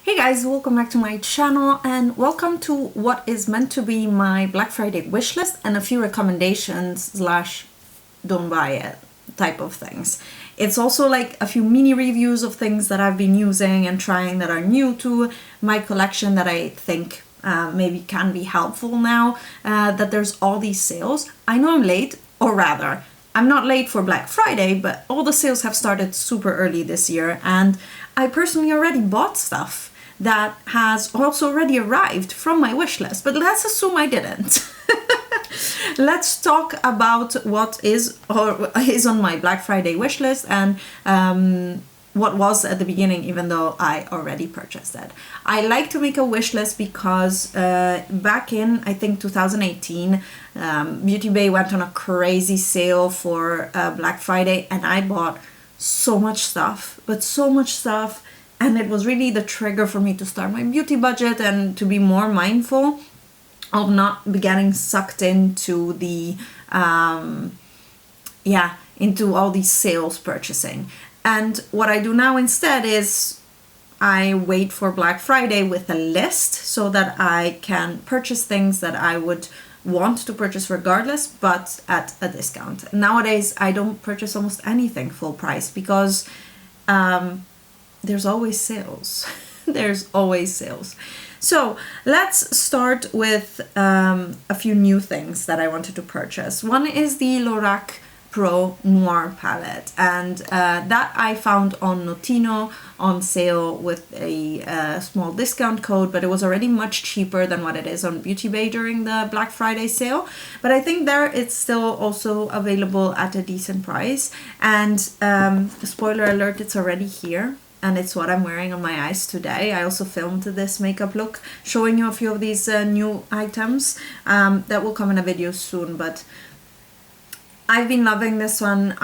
Hey guys, welcome back to my channel and welcome to what is meant to be my Black Friday wish list and a few recommendations slash don't buy it type of things. It's also like a few mini reviews of things that I've been using and trying that are new to my collection that I think maybe can be helpful now that there's all these sales. I know I'm late, or rather, I'm not late for Black Friday, but all the sales have started super early this year and I personally already bought stuff that has also already arrived from my wish list, but let's assume I didn't. Let's talk about what is or is on my Black Friday wish list and what was at the beginning, even though I already purchased it. I like to make a wish list because back in, I think, 2018, Beauty Bay went on a crazy sale for Black Friday and I bought so much stuff, but so much stuff. And it was really the trigger for me to start my beauty budget and to be more mindful of not getting sucked into the, into all these sales purchasing. And what I do now instead is I wait for Black Friday with a list so that I can purchase things that I would want to purchase regardless, but at a discount. Nowadays, I don't purchase almost anything full price because there's always sales. There's always sales. So let's start with a few new things that I wanted to purchase. One is the Lorac Pro Noir palette, and that I found on Notino on sale with a small discount code, but it was already much cheaper than what it is on Beauty Bay during the Black Friday sale. But I think there it's still also available at a decent price. And spoiler alert, it's already here. And it's what I'm wearing on my eyes today. I also filmed this makeup look, showing you a few of these new items that will come in a video soon. But I've been loving this one.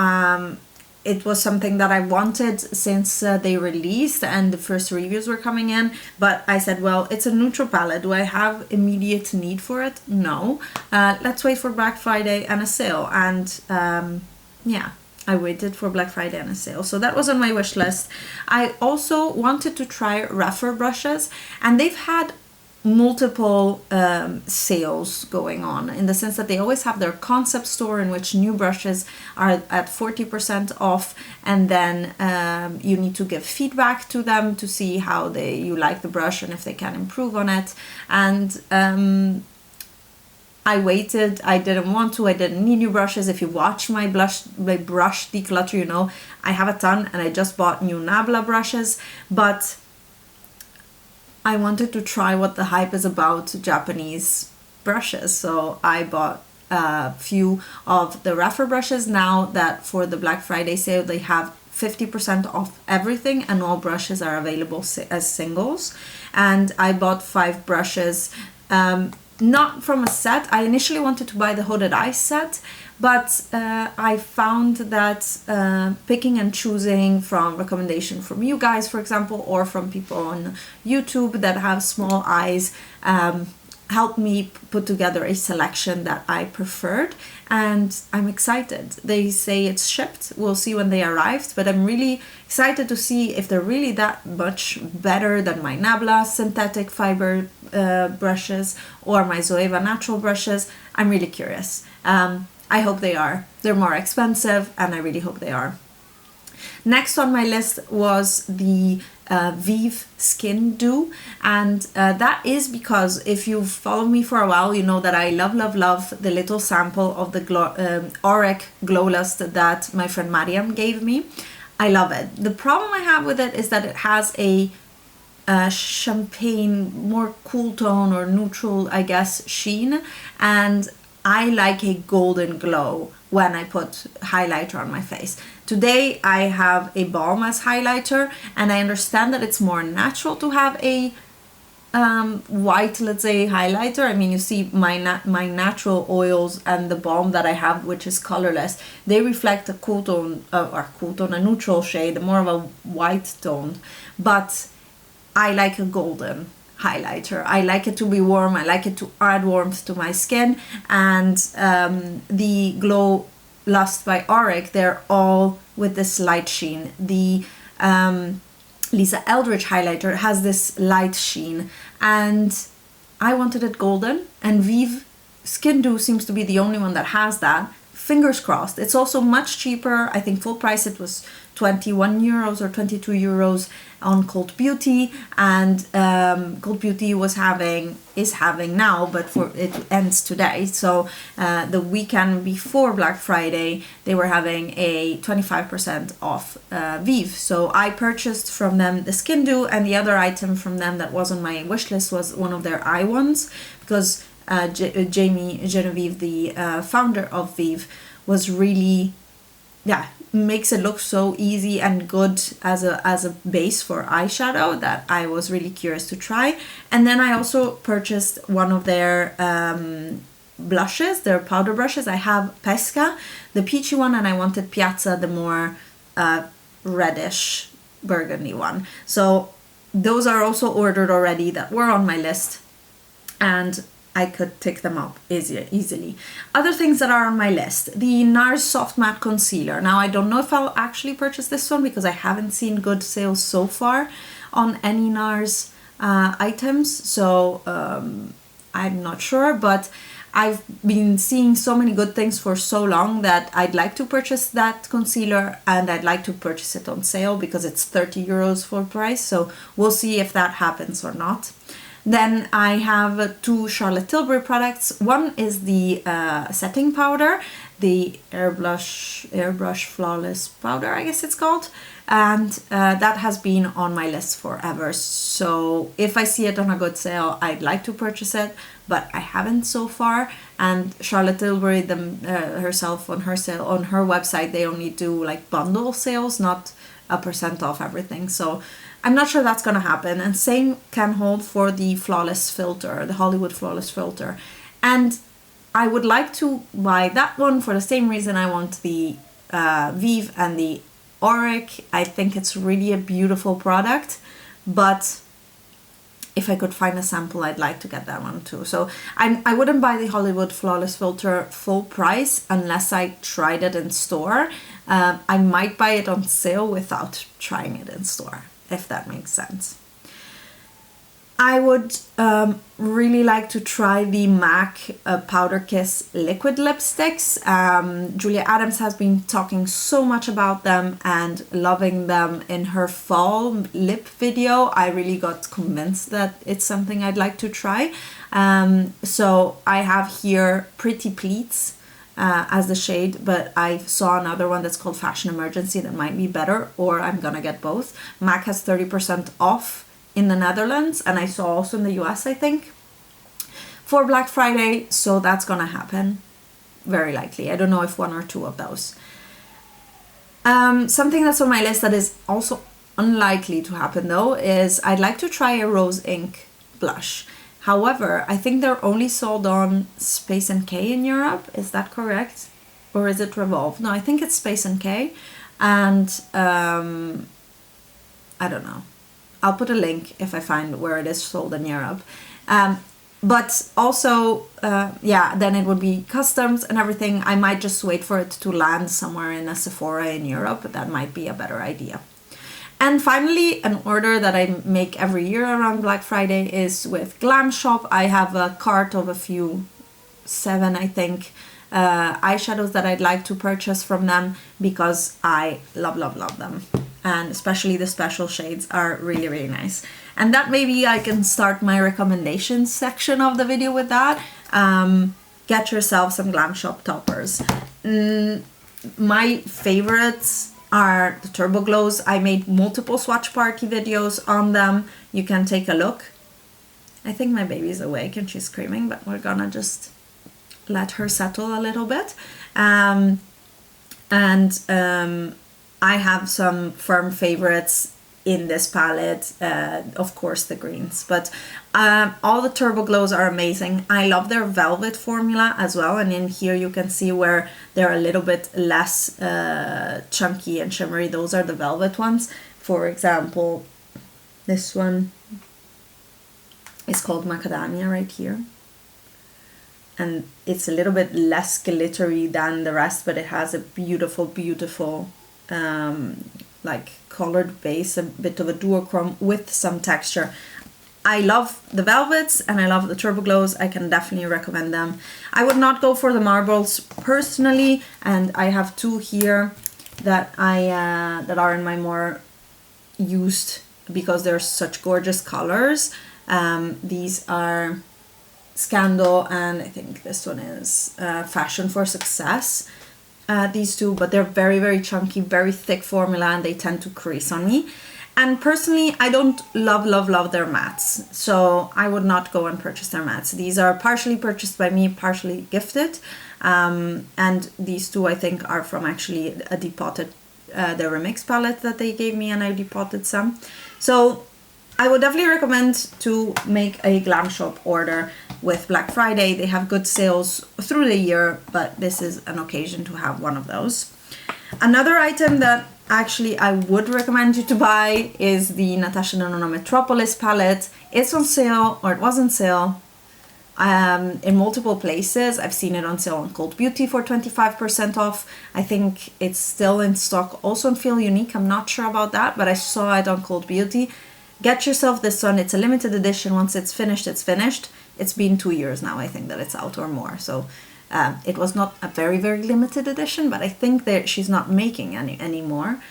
It was something that I wanted since they released and the first reviews were coming in. But I said, well, it's a neutral palette. Do I have immediate need for it? No. Let's wait for Black Friday and a sale. And yeah. I waited for Black Friday and a sale. So that was on my wish list. I also wanted to try Rapher brushes, and they've had multiple sales going on in the sense that they always have their concept store in which new brushes are at 40% off, and then you need to give feedback to them to see how you like the brush and if they can improve on it. And I waited. I didn't want to. I didn't need new brushes. If you watch my brush declutter, you know I have a ton, and I just bought new Nabla brushes. But I wanted to try what the hype is about Japanese brushes, so I bought a few of the Rapher brushes. Now that for the Black Friday sale they have 50% off everything, and all brushes are available as singles. And I bought 5 brushes. Not from a set. I initially wanted to buy the Hooded Eyes set, but I found that picking and choosing from recommendation from you guys, for example, or from people on YouTube that have small eyes, helped me put together a selection that I preferred, and I'm excited. They say it's shipped. We'll see when they arrived, but I'm really excited to see if they're really that much better than my Nabla synthetic fiber brushes or my Zoeva natural brushes. I'm really curious. I hope they are. They're more expensive, and I really hope they are. Next on my list was the Vive Skin Dew, and that is because if you've followed me for a while, you know that I love the little sample of the Auric Glow Lust that my friend Mariam gave me. I love it. The problem I have with it is that it has a champagne, more cool tone or neutral, I guess, sheen, and I like a golden glow when I put highlighter on my face. Today I have a balm as highlighter, and I understand that it's more natural to have a white, let's say, highlighter. I mean, you see my natural oils and the balm that I have, which is colorless, they reflect a cool tone, a neutral shade, more of a white tone, but I like a golden highlighter. I like it to be warm. I like it to add warmth to my skin. And the Glow Lust by Auric, they're all with this light sheen. The Lisa Eldridge highlighter has this light sheen, and I wanted it golden, and Vive Skin Dew seems to be the only one that has that. Fingers crossed. It's also much cheaper. I think full price it was 21 euros or 22 euros on Cult Beauty, and Cult Beauty is having now, but it ends today. So the weekend before Black Friday, they were having a 25% off Vive. So I purchased from them the Skin Dew, and the other item from them that was on my wish list was one of their eye ones, because Jamie Genevieve, the founder of Vive, was really, makes it look so easy and good as a base for eyeshadow that I was really curious to try. And then I also purchased one of their blushes, their powder brushes. I have Pesca, the peachy one, and I wanted Piazza, the more reddish burgundy one. So those are also ordered already, that were on my list, and I could tick them up easily. Other things that are on my list, the Nars Soft Matte Concealer. Now I don't know if I'll actually purchase this one because I haven't seen good sales so far on any Nars items, so I'm not sure, but I've been seeing so many good things for so long that I'd like to purchase that concealer, and I'd like to purchase it on sale because it's 30 euros full price, so we'll see if that happens or not. Then I have two Charlotte Tilbury products. One is the setting powder, the Airbrush Flawless Powder, I guess it's called. And that has been on my list forever. So if I see it on a good sale, I'd like to purchase it, but I haven't so far. And Charlotte Tilbury herself on her website, they only do like bundle sales, not a % off everything. So I'm not sure that's gonna happen. And same can hold for the Flawless Filter, the Hollywood Flawless Filter. And I would like to buy that one for the same reason I want the Vive and the Auric. I think it's really a beautiful product, but if I could find a sample, I'd like to get that one too. So I wouldn't buy the Hollywood Flawless Filter full price unless I tried it in store. I might buy it on sale without trying it in store, if that makes sense. I would really like to try the MAC Powder Kiss liquid lipsticks. Julia Adams has been talking so much about them and loving them in her fall lip video. I really got convinced that it's something I'd like to try. So I have here Pretty Pleats as the shade, but I saw another one that's called Fashion Emergency that might be better, or I'm gonna get both. MAC has 30% off in the Netherlands, and I saw also in the US, I think, for Black Friday, so that's gonna happen, very likely. I don't know if one or two of those. Something that's on my list that is also unlikely to happen though is I'd like to try a Rose Ink blush. However, I think they're only sold on Space NK in Europe. Is that correct? Or is it Revolve? No, I think it's Space NK. And I don't know. I'll put a link if I find where it is sold in Europe. But also, then it would be customs and everything. I might just wait for it to land somewhere in a Sephora in Europe. That might be a better idea. And finally, an order that I make every year around Black Friday is with Glamshop. I have a cart of 7, I think, eyeshadows that I'd like to purchase from them because I love them. And especially the special shades are really, really nice. And that maybe I can start my recommendations section of the video with that. Get yourself some Glamshop toppers. My favorites are the Turbo Glows. I made multiple swatch party videos on them. You can take a look. I think my baby's awake and she's screaming, but we're gonna just let her settle a little bit. I have some firm favorites in this palette, of course the greens, but all the Turbo Glows are amazing. I love their velvet formula as well, and in here you can see where they're a little bit less chunky and shimmery. Those are the velvet ones. For example, this one is called Macadamia right here, and it's a little bit less glittery than the rest, but it has a beautiful like colored base, a bit of a duochrome with some texture. I love the velvets and I love the turbo glows. I can definitely recommend them. I would not go for the marbles personally, and I have two here that that are in my more used because they're such gorgeous colors. These are Scandal, and I think this one is Fashion for Success. These two, but they're very, very chunky, very thick formula, and they tend to crease on me. And personally, I don't love their mattes, so I would not go and purchase their mattes. These are partially purchased by me, partially gifted, and these two I think are from actually a depotted, the Remix palette that they gave me, and I depotted some. So I would definitely recommend to make a Glamshop order with Black Friday. They have good sales through the year, but this is an occasion to have one of those. Another item that actually I would recommend you to buy is the Natasha Denona Metropolis palette. It's on sale, or it was on sale, in multiple places. I've seen it on sale on Cold Beauty for 25% off. I think it's still in stock also on Feel Unique. I'm not sure about that, but I saw it on Cold Beauty. Get yourself this one. It's a limited edition. Once it's finished, it's finished. It's been 2 years now, I think, that it's out or more. So it was not a very, very limited edition, but I think that she's not making any anymore.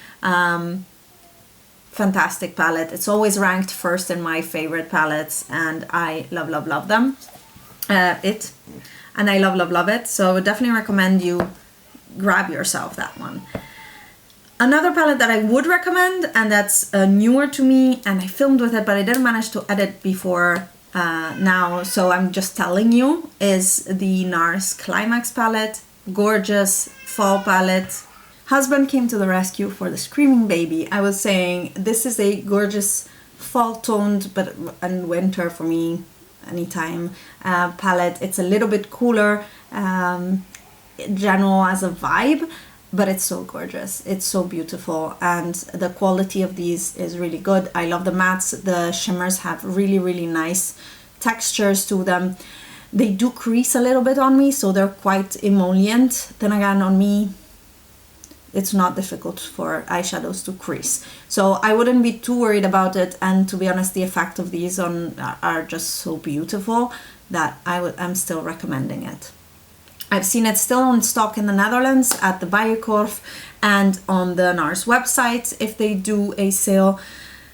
Fantastic palette. It's always ranked first in my favorite palettes, and I love them. And I love it. So I would definitely recommend you grab yourself that one. Another palette that I would recommend, and that's newer to me, and I filmed with it, but I didn't manage to edit before now, so I'm just telling you, is the Nars Climax palette. Gorgeous fall palette. Husband came to the rescue for the screaming baby. I was saying this is a gorgeous fall toned, but and winter for me anytime palette. It's a little bit cooler, general as a vibe, but it's so gorgeous. It's so beautiful, and the quality of these is really good. I love the mattes. The shimmers have really, really nice textures to them. They do crease a little bit on me, so they're quite emollient. Then again, on me, it's not difficult for eyeshadows to crease, so I wouldn't be too worried about it. And to be honest, the effect of these on are just so beautiful that I'm still recommending it. I've seen it still in stock in the Netherlands at the Bijenkorf and on the Nars website if they do a sale.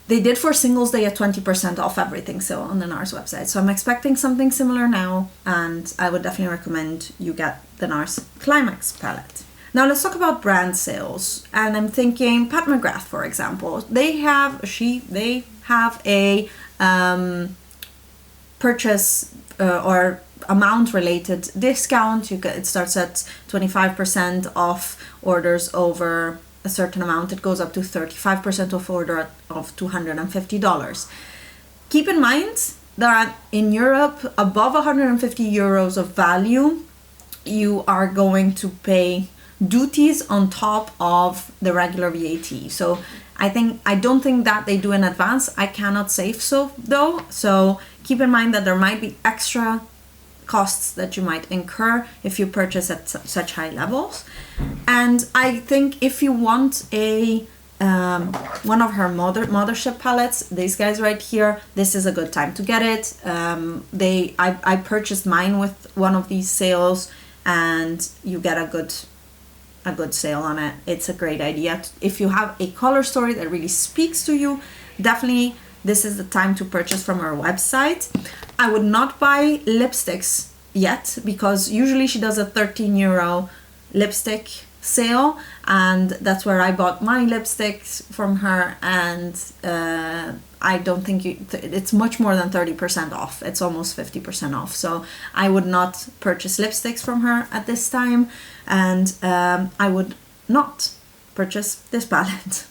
They did for Singles Day at 20% off everything, so on the Nars website. So I'm expecting something similar now, and I would definitely recommend you get the Nars Climax palette. Now let's talk about brand sales, and I'm thinking Pat McGrath, for example. They have a purchase or amount related discount. It starts at 25% off orders over a certain amount. It goes up to 35% off order of $250. Keep in mind that in Europe, above 150 euros of value, you are going to pay duties on top of the regular VAT. So I don't think that they do in advance. I cannot say so though. So keep in mind that there might be extra costs that you might incur if you purchase at such high levels. And I think if you want a one of her mothership palettes, these guys right here, this is a good time to get it. I purchased mine with one of these sales, and you get a good sale on it. It's a great idea. If you have a color story that really speaks to you, definitely this is the time to purchase from her website. I would not buy lipsticks yet, because usually she does a 13 euro lipstick sale, and that's where I bought my lipsticks from her, and I don't think it's much more than 30% off. It's almost 50% off. So I would not purchase lipsticks from her at this time, and I would not purchase this palette.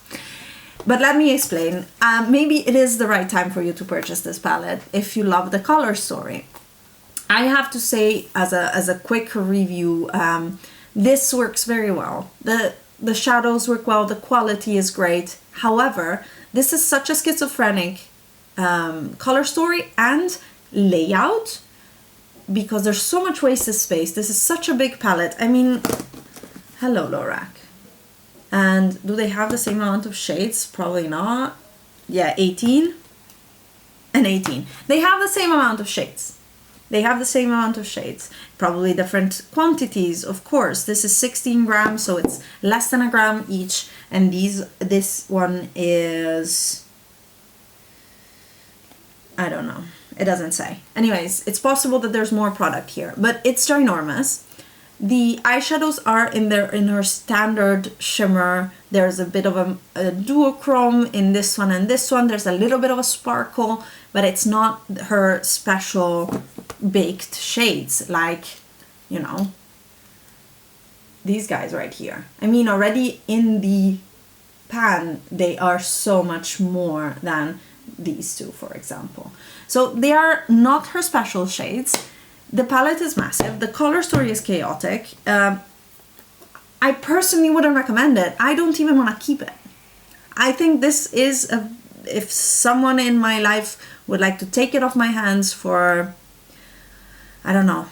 But let me explain. Maybe it is the right time for you to purchase this palette if you love the color story. I have to say, as a quick review, this works very well. The shadows work well, the quality is great. However, this is such a schizophrenic color story and layout, because there's so much wasted space. This is such a big palette. I mean, hello Lorac. And do they have the same amount of shades? Probably not. Yeah, 18 and 18. They have the same amount of shades. They have the same amount of shades. Probably different quantities, of course. This is 16 grams, so it's less than a gram each. And this one is, I don't know. It doesn't say. Anyways, it's possible that there's more product here, but it's ginormous. The eyeshadows are in her standard shimmer. There's a bit of a duochrome in this one and this one. There's a little bit of a sparkle, but it's not her special baked shades like, you know, these guys right here. I mean, already in the pan, they are so much more than these two, for example. So they are not her special shades. The palette is massive. The color story is chaotic. I personally wouldn't recommend it. I don't even want to keep it. I think this is if someone in my life would like to take it off my hands for, I don't know,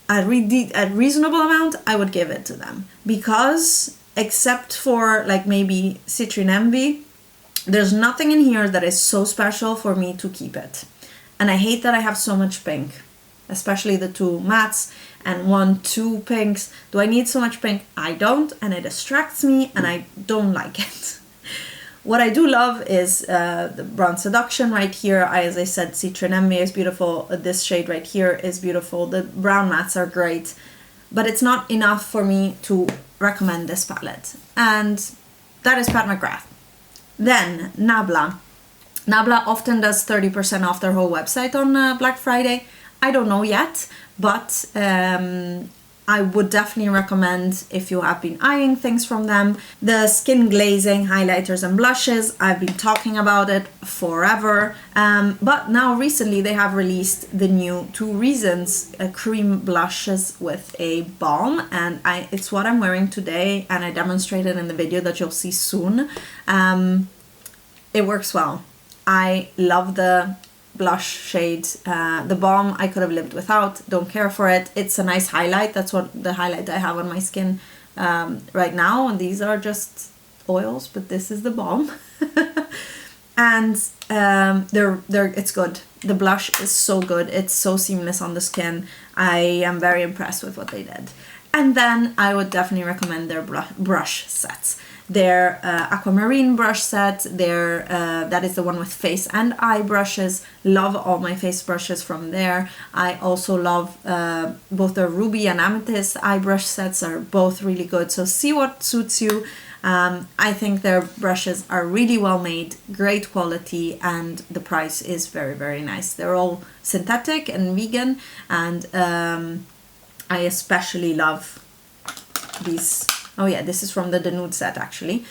a reasonable amount, I would give it to them. Because except for like maybe Citrine Envy, there's nothing in here that is so special for me to keep it. And I hate that I have so much pink, especially the two mattes and two pinks. Do I need so much pink? I don't, and it distracts me and I don't like it. What I do love is the Brown Seduction right here. As I said, Citrine Envy is beautiful. This shade right here is beautiful. The brown mattes are great, but it's not enough for me to recommend this palette. And that is Pat McGrath. Then Nabla. Nabla often does 30% off their whole website on Black Friday. I don't know yet, but I would definitely recommend, if you have been eyeing things from them, the skin glazing highlighters and blushes. I've been talking about it forever, but now recently they have released the new Two Reasons cream blushes with a balm, and it's what I'm wearing today, and I demonstrated in the video that you'll see soon. It works well. I love the blush shade. The balm I could have lived without, don't care for it. It's a nice highlight. That's what the highlight I have on my skin right now, and these are just oils, but this is the balm. And it's good. The blush is so good. It's so seamless on the skin. I am very impressed with what they did. And then I would definitely recommend their brush sets. Their Aquamarine Brush Set, that is the one with face and eye brushes. Love all my face brushes from there. I also love both their Ruby and Amethyst eye brush sets are both really good. So see what suits you. I think their brushes are really well made, great quality, and the price is very, very nice. They're all synthetic and vegan, and I especially love these. Oh yeah, this is from the Nude set actually.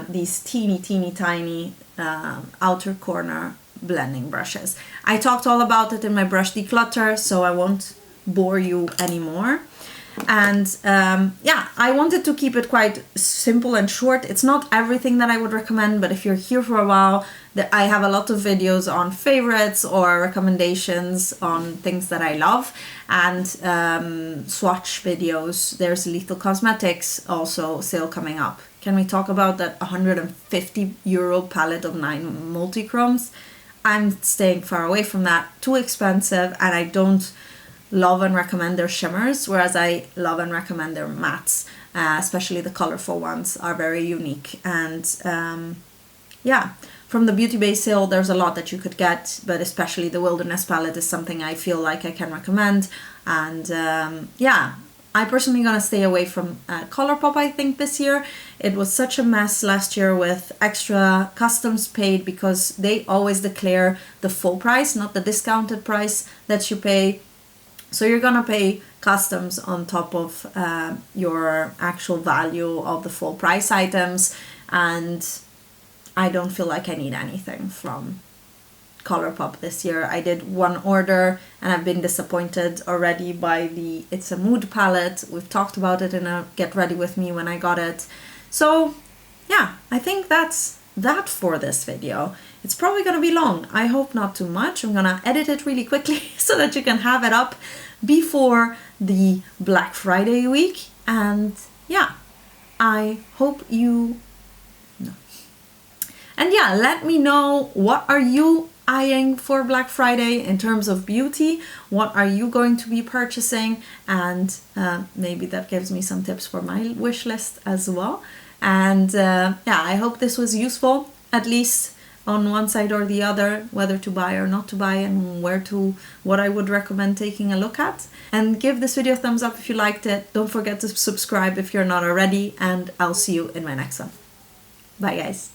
These teeny tiny outer corner blending brushes. I talked all about it in my brush declutter, so I won't bore you anymore. And yeah, I wanted to keep it quite simple and short. It's not everything that I would recommend, but if you're here for a while, I have a lot of videos on favorites or recommendations on things that I love, and swatch videos. There's Lethal Cosmetics also sale coming up. Can we talk about that €150 palette of 9 multi-chromes? I'm staying far away from that. Too expensive, and I don't love and recommend their shimmers, whereas I love and recommend their mattes, especially the colorful ones are very unique. And yeah, from the Beauty Bay sale, there's a lot that you could get, but especially the Wilderness palette is something I feel like I can recommend. And yeah, I personally gonna stay away from Colourpop, I think, this year. It was such a mess last year with extra customs paid, because they always declare the full price, not the discounted price that you pay. So you're gonna pay customs on top of your actual value of the full price items, and I don't feel like I need anything from Colourpop this year. I did one order and I've been disappointed already by the It's a Mood palette. We've talked about it in a Get Ready With Me when I got it. So yeah, I think that's that for this video. It's probably gonna be long. I hope not too much. I'm gonna edit it really quickly so that you can have it up before the Black Friday week. And yeah, I hope you... And yeah, let me know, what are you eyeing for Black Friday in terms of beauty? What are you going to be purchasing? And maybe that gives me some tips for my wish list as well. And yeah, I hope this was useful, at least on one side or the other, whether to buy or not to buy, and what I would recommend taking a look at. And give this video a thumbs up if you liked it. Don't forget to subscribe if you're not already, and I'll see you in my next one. Bye guys.